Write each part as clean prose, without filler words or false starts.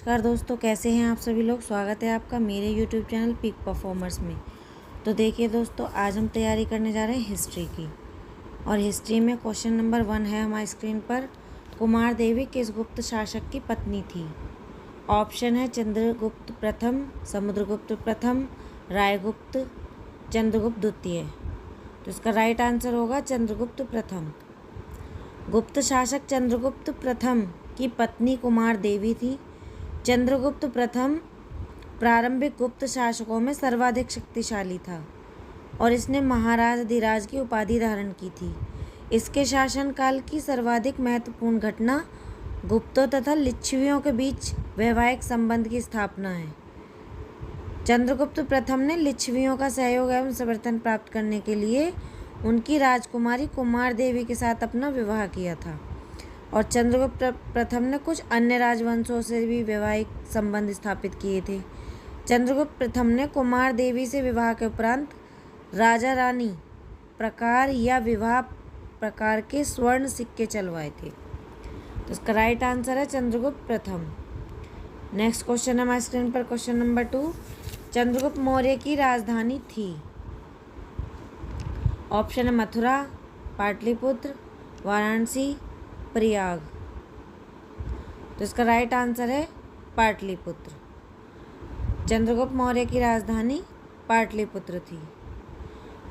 नमस्कार दोस्तों, कैसे हैं आप सभी लोग। स्वागत है आपका मेरे YouTube चैनल पीक परफॉर्मर्स में। तो देखिए दोस्तों, आज हम तैयारी करने जा रहे हैं हिस्ट्री की। और हिस्ट्री में क्वेश्चन नंबर 1 है हमारी स्क्रीन पर। कुमार देवी किस गुप्त शासक की पत्नी थी? ऑप्शन है चंद्रगुप्त प्रथम, समुद्रगुप्त प्रथम, रायगुप्त, चंद्रगुप्त द्वितीय। तो इसका राइट आंसर होगा चंद्रगुप्त प्रथम। गुप्त शासक चंद्रगुप्त प्रथम की पत्नी कुमार देवी थी। चंद्रगुप्त प्रथम प्रारंभिक गुप्त शासकों में सर्वाधिक शक्तिशाली था और इसने महाराज अधिराज की उपाधि धारण की थी। इसके शासनकाल की सर्वाधिक महत्वपूर्ण घटना गुप्तों तथा लिच्छवियों के बीच वैवाहिक संबंध की स्थापना है। चंद्रगुप्त प्रथम ने लिच्छवियों का सहयोग एवं समर्थन प्राप्त करने के लिए उनकी राजकुमारी कुमार देवी के साथ अपना विवाह किया था और चंद्रगुप्त प्रथम ने कुछ अन्य राजवंशों से भी वैवाहिक संबंध स्थापित किए थे। चंद्रगुप्त प्रथम ने कुमार देवी से विवाह के उपरांत राजा रानी प्रकार या विवाह प्रकार के स्वर्ण सिक्के चलवाए थे। तो इसका राइट आंसर है चंद्रगुप्त प्रथम। नेक्स्ट क्वेश्चन है हमारे स्क्रीन पर, क्वेश्चन नंबर 2। चंद्रगुप्त मौर्य की राजधानी थी। ऑप्शन है मथुरा, पाटलिपुत्र, वाराणसी, प्रयाग। तो इसका राइट आंसर है पाटलिपुत्र। चंद्रगुप्त मौर्य की राजधानी पाटलिपुत्र थी।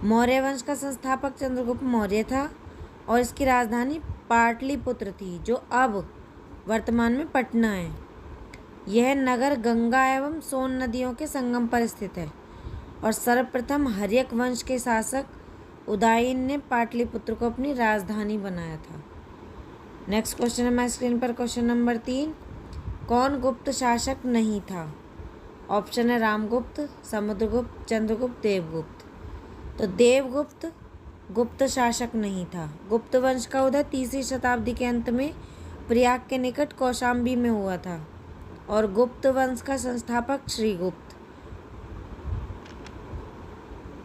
मौर्य वंश का संस्थापक चंद्रगुप्त मौर्य था और इसकी राजधानी पाटलिपुत्र थी, जो अब वर्तमान में पटना है। यह नगर गंगा एवं सोन नदियों के संगम पर स्थित है और सर्वप्रथम हर्यक वंश के शासक उदयन ने पाटलिपुत्र को अपनी राजधानी बनाया था। नेक्स्ट क्वेश्चन है हमारी स्क्रीन पर, क्वेश्चन नंबर 3। कौन गुप्त शासक नहीं था? ऑप्शन है रामगुप्त, समुद्रगुप्त, चंद्रगुप्त, देवगुप्त। तो देवगुप्त गुप्त शासक नहीं था। गुप्त वंश का उदय 3वीं शताब्दी के अंत में प्रयाग के निकट कौशाम्बी में हुआ था और गुप्त वंश का संस्थापक श्रीगुप्त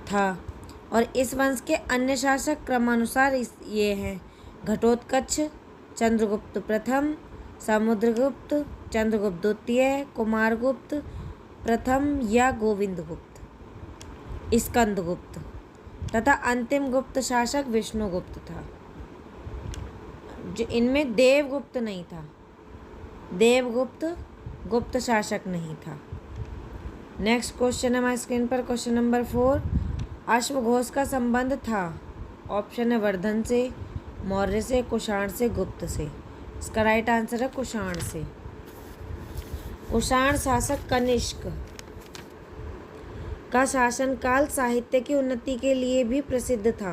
था और इस वंश के अन्य शासक क्रमानुसार ये हैं: घटोत्कच, चंद्रगुप्त प्रथम, समुद्रगुप्त, चंद्रगुप्त द्वितीय, कुमारगुप्त प्रथम या गोविंदगुप्त, स्कंदगुप्त तथा अंतिम गुप्त शासक विष्णुगुप्त था। जो इनमें देवगुप्त नहीं था। देवगुप्त गुप्त शासक नहीं था। नेक्स्ट क्वेश्चन है हमारी स्क्रीन पर, क्वेश्चन नंबर 4। अश्वघोष का संबंध था। ऑप्शन है वर्धन से, मौर्य से, कुषाण से, गुप्त से। इसका राइट आंसर है कुषाण से। कुषाण शासक कनिष्क का शासनकाल साहित्य की उन्नति के लिए भी प्रसिद्ध था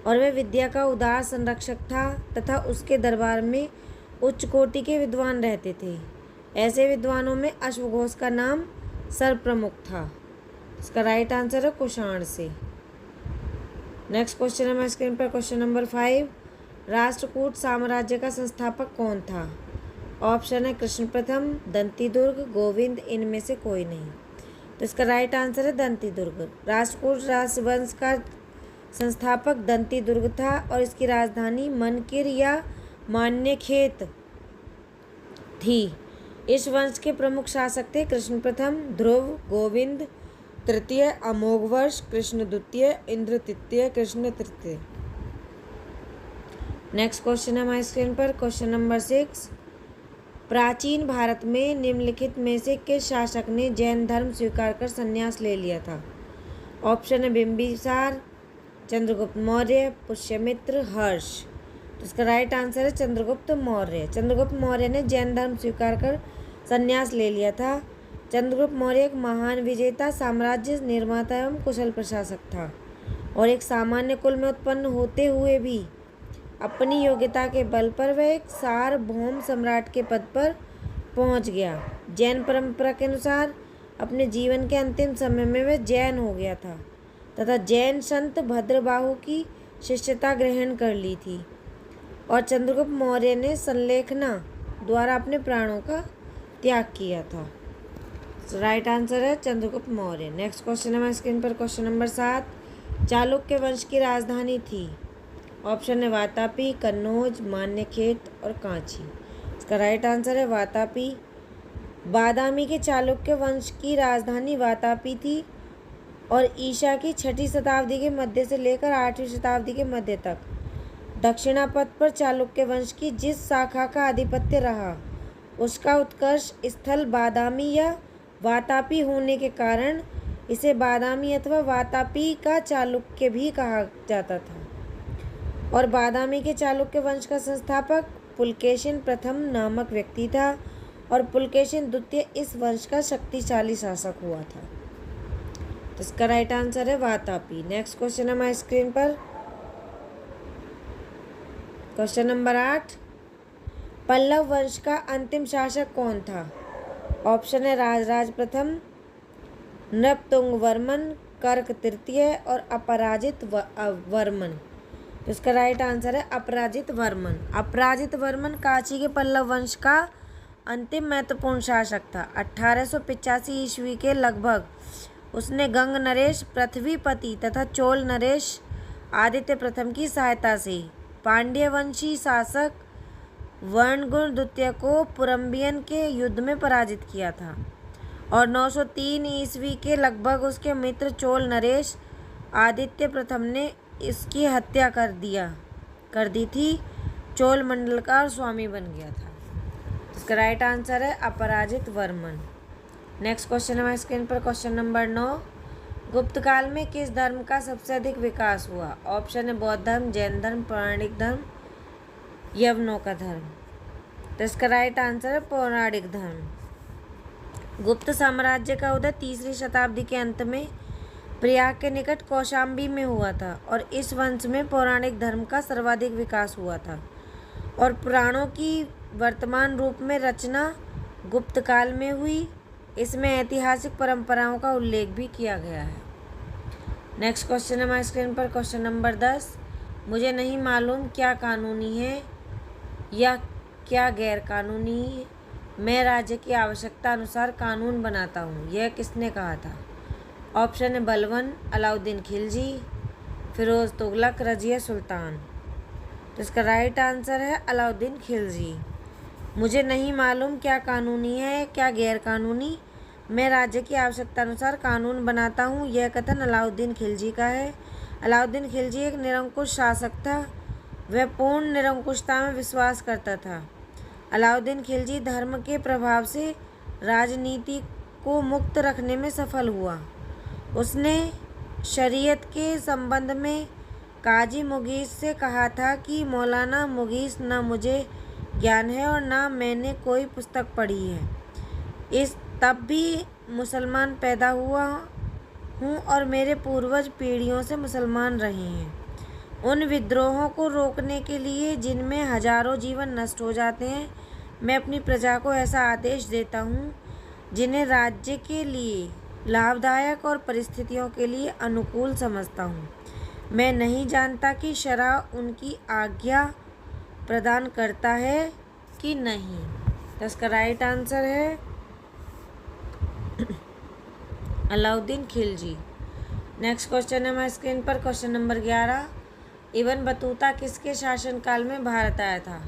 और वह विद्या का उदार संरक्षक था तथा उसके दरबार में उच्च कोटि के विद्वान रहते थे। ऐसे विद्वानों में अश्वघोष का नाम सर्वप्रमुख था। इसका राइट आंसर है कुषाण से। नेक्स्ट क्वेश्चन है हमारे स्क्रीन पर, क्वेश्चन नंबर 5। राष्ट्रकूट साम्राज्य का संस्थापक कौन था? ऑप्शन है कृष्ण प्रथम, दंतीदुर्ग, गोविंद, इनमें से कोई नहीं। तो इसका राइट आंसर है दंतीदुर्ग। राष्ट्रकूट राजवंश का संस्थापक दंतीदुर्ग था और इसकी राजधानी मनकिर या मान्यखेत थी। इस वंश के प्रमुख शासक थे कृष्ण प्रथम, ध्रुव, गोविंद तृतीय, अमोघवर्ष, कृष्ण द्वितीय, इंद्र तृतीय, कृष्ण तृतीय। नेक्स्ट क्वेश्चन है हमारी स्क्रीन पर, क्वेश्चन नंबर 6। प्राचीन भारत में निम्नलिखित में से किस शासक ने जैन धर्म स्वीकार कर संन्यास ले लिया था? ऑप्शन है बिंबिसार, चंद्रगुप्त मौर्य, पुष्यमित्र, हर्ष। तो इसका राइट आंसर है चंद्रगुप्त मौर्य। चंद्रगुप्त मौर्य ने जैन धर्म स्वीकार कर संन्यास ले लिया था। चंद्रगुप्त मौर्य एक महान विजेता, साम्राज्य निर्माता एवं कुशल प्रशासक था और एक सामान्य कुल में उत्पन्न होते हुए भी अपनी योग्यता के बल पर वह एक सार्वभौम सम्राट के पद पर पहुंच गया। जैन परंपरा के अनुसार अपने जीवन के अंतिम समय में वह जैन हो गया था तथा जैन संत भद्रबाहु की शिष्यता ग्रहण कर ली थी और चंद्रगुप्त मौर्य ने संलेखना द्वारा अपने प्राणों का त्याग किया था। राइट आंसर है चंद्रगुप्त मौर्य। नेक्स्ट क्वेश्चन है हमारे स्क्रीन पर, क्वेश्चन नंबर 7। चालुक्य वंश की राजधानी थी। ऑप्शन है वातापी, कन्नौज, मान्यखेत और कांची। इसका राइट आंसर है वातापी। बादामी के चालुक्य वंश की राजधानी वातापी थी और ईसा की 6वीं शताब्दी के मध्य से लेकर 8वीं शताब्दी के मध्य तक दक्षिणापथ पर चालुक्य वंश की जिस शाखा का आधिपत्य रहा उसका उत्कर्ष स्थल बादामी या वातापी होने के कारण इसे बादामी अथवा वातापी का चालुक्य भी कहा जाता था। और बादामी के चालुक्य वंश का संस्थापक पुलकेशिन प्रथम नामक व्यक्ति था और पुलकेशिन द्वितीय इस वंश का शक्तिशाली शासक हुआ था। तो इसका राइट आंसर है वातापी। नेक्स्ट क्वेश्चन है हमारी स्क्रीन पर, क्वेश्चन नंबर 8। पल्लव वंश का अंतिम शासक कौन था? ऑप्शन है राजराज प्रथम, नृपतुंग वर्मन, कर्क तृतीय और अपराजित वर्मन। तो इसका राइट आंसर है अपराजित वर्मन। अपराजित वर्मन कांची के पल्लव वंश का अंतिम महत्वपूर्ण शासक था। 1885 ईस्वी के लगभग उसने गंग नरेश पृथ्वीपति तथा चोल नरेश आदित्य प्रथम की सहायता से पांड्य वंशी शासक वर्णगुण द्वितीय को पुरम्बियन के युद्ध में पराजित किया था और 903 ईस्वी के लगभग उसके मित्र चोल नरेश आदित्य प्रथम ने इसकी हत्या कर दी थी। चोल मंडल का स्वामी बन गया था। इसका राइट आंसर है अपराजित वर्मन। नेक्स्ट क्वेश्चन है हमारे स्क्रीन पर, क्वेश्चन नंबर 9। गुप्त काल में किस धर्म का सबसे अधिक विकास हुआ? ऑप्शन है बौद्ध धर्म, जैन धर्म, पौराणिक धर्म, यवनों का धर्म। तो इसका राइट आंसर है पौराणिक धर्म। गुप्त साम्राज्य का उदय 3री शताब्दी के अंत में प्रयाग के निकट कौशाम्बी में हुआ था और इस वंश में पौराणिक धर्म का सर्वाधिक विकास हुआ था और पुराणों की वर्तमान रूप में रचना गुप्त काल में हुई। इसमें ऐतिहासिक परंपराओं का उल्लेख भी किया गया है। नेक्स्ट क्वेश्चन है हमारे स्क्रीन पर, क्वेश्चन नंबर 10। मुझे नहीं मालूम क्या कानूनी है या क्या गैर कानूनी, मैं राज्य की आवश्यकता अनुसार कानून बनाता हूँ, यह किसने कहा था? ऑप्शन है बलबन, अलाउद्दीन खिलजी, फिरोज तुगलक, रजिया सुल्तान। तो इसका राइट आंसर है अलाउद्दीन खिलजी। मुझे नहीं मालूम क्या कानूनी है क्या गैर कानूनी, मैं राज्य की आवश्यकता अनुसार कानून बनाता हूँ, यह कथन अलाउद्दीन खिलजी का है। अलाउद्दीन खिलजी एक निरंकुश शासक था। वह पूर्ण निरंकुशता में विश्वास करता था। अलाउद्दीन खिलजी धर्म के प्रभाव से राजनीति को मुक्त रखने में सफल हुआ। उसने शरीयत के संबंध में काजी मुगीस से कहा था कि मौलाना मुगीस, न मुझे ज्ञान है और न मैंने कोई पुस्तक पढ़ी है। तब भी मुसलमान पैदा हुआ हूँ और मेरे पूर्वज पीढ़ियों से मुसलमान रहे हैं। उन विद्रोहों को रोकने के लिए जिनमें हजारों जीवन नष्ट हो जाते हैं, मैं अपनी प्रजा को ऐसा आदेश देता हूँ जिन्हें राज्य के लिए लाभदायक और परिस्थितियों के लिए अनुकूल समझता हूँ। मैं नहीं जानता कि शरअ उनकी आज्ञा प्रदान करता है कि नहीं। तो इसका राइट आंसर है अलाउद्दीन खिलजी। नेक्स्ट क्वेश्चन है हमारे स्क्रीन पर, क्वेश्चन नंबर 11। इब्न बतूता किसके शासनकाल में भारत आया था?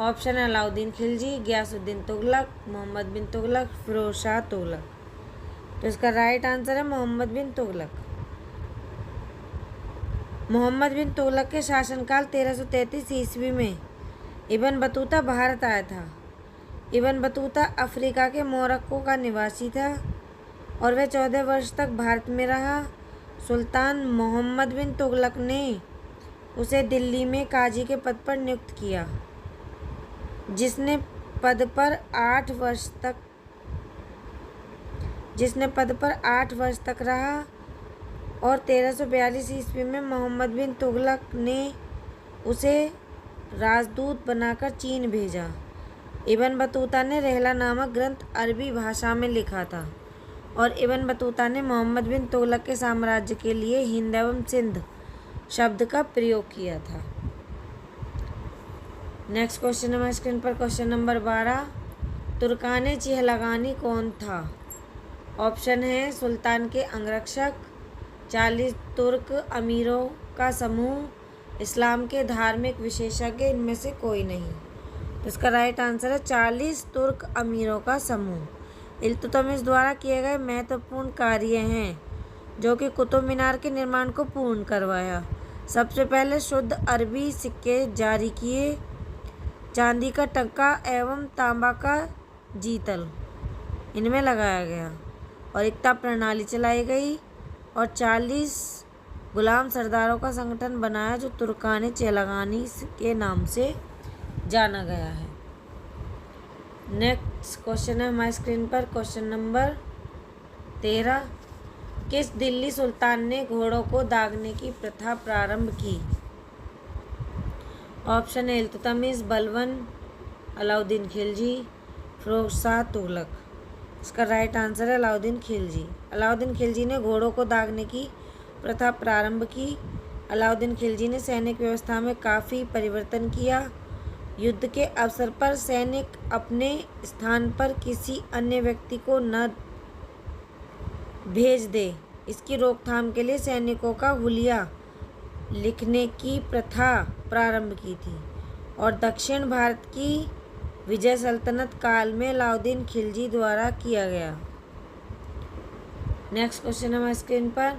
ऑप्शन है अलाउद्दीन खिलजी, गयासुद्दीन तुगलक, मोहम्मद बिन तुगलक, फिरोज शाह तुगलक। तो इसका राइट आंसर है मोहम्मद बिन तुगलक। मोहम्मद बिन तुगलक के शासनकाल 1333 ईस्वी में इब्न बतूता भारत आया था। इब्न बतूता अफ्रीका के मोरक्को का निवासी था और वह 14 वर्ष तक भारत में रहा। सुल्तान मोहम्मद बिन तुगलक ने उसे दिल्ली में काजी के पद पर नियुक्त किया, जिसने पद पर 8 वर्ष तक रहा और 1342 ईस्वी में मोहम्मद बिन तुगलक ने उसे राजदूत बनाकर चीन भेजा। इब्न बतूता ने रहला नामक ग्रंथ अरबी भाषा में लिखा था और इब्न बतूता ने मोहम्मद बिन तुगलक के साम्राज्य के लिए हिंद एवं सिंध शब्द का प्रयोग किया था। नेक्स्ट क्वेश्चन है हमारे स्क्रीन पर, क्वेश्चन नंबर 12। तुर्काने चिहलगानी कौन था? ऑप्शन है सुल्तान के अंगरक्षक, 40 तुर्क अमीरों का समूह, इस्लाम के धार्मिक विशेषज्ञ, इनमें से कोई नहीं। तो इसका राइट आंसर है 40 तुर्क अमीरों का समूह। इल्तुतमिश द्वारा किए गए महत्वपूर्ण कार्य हैं जो कि कुतुब मीनार के निर्माण को पूर्ण करवाया। सबसे पहले शुद्ध अरबी सिक्के जारी किए, चांदी का टंका एवं तांबा का जीतल इनमें लगाया गया, और एकता प्रणाली चलाई गई, और 40 गुलाम सरदारों का संगठन बनाया जो तुर्कान चेलागानी के नाम से जाना गया है। नेक्स्ट क्वेश्चन है हमारी स्क्रीन पर, क्वेश्चन नंबर 13। किस दिल्ली सुल्तान ने घोड़ों को दागने की प्रथा प्रारंभ की? Option A Iltutmish, Balban, Alauddin Khilji, Firoz Shah Tughlaq. इसका राइट आंसर है अलाउद्दीन खिलजी। अलाउद्दीन खिलजी ने घोड़ों को दागने की प्रथा प्रारंभ की। अलाउद्दीन खिलजी ने सैनिक व्यवस्था में काफ़ी परिवर्तन किया। युद्ध के अवसर पर सैनिक अपने स्थान पर किसी अन्य व्यक्ति को न भेज दे, इसकी रोकथाम के लिए सैनिकों का हुलिया लिखने की प्रथा प्रारंभ की थी, और दक्षिण भारत की विजय सल्तनत काल में अलाउद्दीन खिलजी द्वारा किया गया। नेक्स्ट क्वेश्चन हमारे स्क्रीन पर,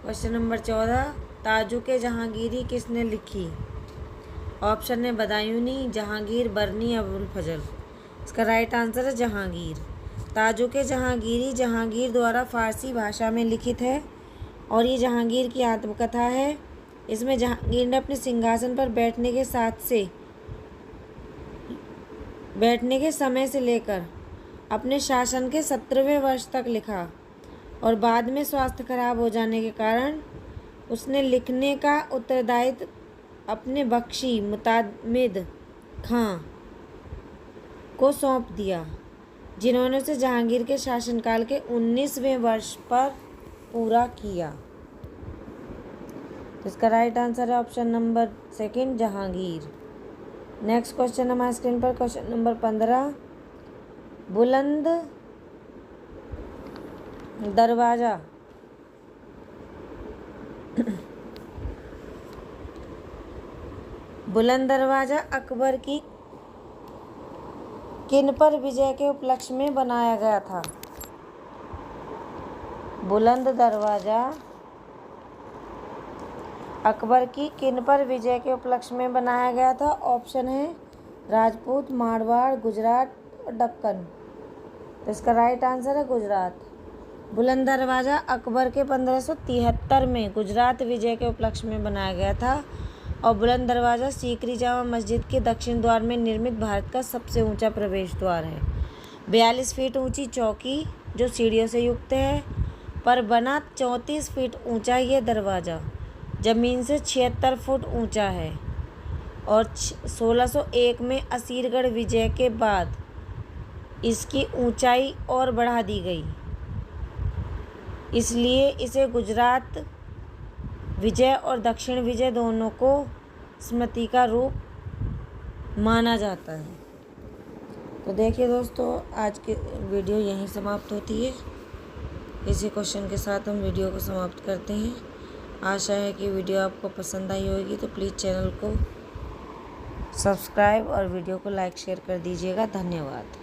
क्वेश्चन नंबर 14। ताजुक जहांगीरी किसने लिखी? ऑप्शन है बदायूनी, जहांगीर, बरनी, अबुल फजल। इसका राइट आंसर है जहांगीर। ताजुक जहांगीरी जहांगीर द्वारा फारसी भाषा में लिखित है, और ये जहांगीर की आत्मकथा है। इसमें जहांगीर ने अपने सिंहासन पर बैठने के समय से लेकर अपने शासन के 17वें वर्ष तक लिखा, और बाद में स्वास्थ्य खराब हो जाने के कारण उसने लिखने का उत्तरदायित्व अपने बख्शी मुतामिद खां को सौंप दिया, जिन्होंने उसे जहांगीर के शासनकाल के 19वें वर्ष पर पूरा किया। तो इसका राइट आंसर है option number 2 Jahangir. Next question हमारे स्क्रीन पर, क्वेश्चन नंबर 15। बुलंद दरवाज़ा बुलंद दरवाज़ा अकबर की किन पर विजय के उपलक्ष्य में बनाया गया था? बुलंद दरवाज़ा अकबर की किन पर विजय के उपलक्ष्य में बनाया गया था? ऑप्शन है राजपूत, मारवाड़, गुजरात और दक्कन। तो इसका राइट आंसर है गुजरात। बुलंद दरवाज़ा अकबर के 1573 में गुजरात विजय के उपलक्ष्य में बनाया गया था, और बुलंद दरवाज़ा सीकरी जामा मस्जिद के दक्षिण द्वार में निर्मित भारत का सबसे ऊंचा प्रवेश द्वार है। 42 फीट ऊंची चौकी जो सीढ़ियों से युक्त है, पर बना 34 फीट ऊंचा ये दरवाज़ा ज़मीन से 76 फुट ऊंचा है, और 1601 में असीरगढ़ विजय के बाद इसकी ऊंचाई और बढ़ा दी गई, इसलिए इसे गुजरात विजय और दक्षिण विजय दोनों को स्मृति का रूप माना जाता है। तो देखिए दोस्तों, आज की वीडियो यहीं समाप्त होती है। इसी क्वेश्चन के साथ हम वीडियो को समाप्त करते हैं। आशा है कि वीडियो आपको पसंद आई होगी, तो प्लीज़ चैनल को सब्सक्राइब और वीडियो को लाइक शेयर कर दीजिएगा। धन्यवाद।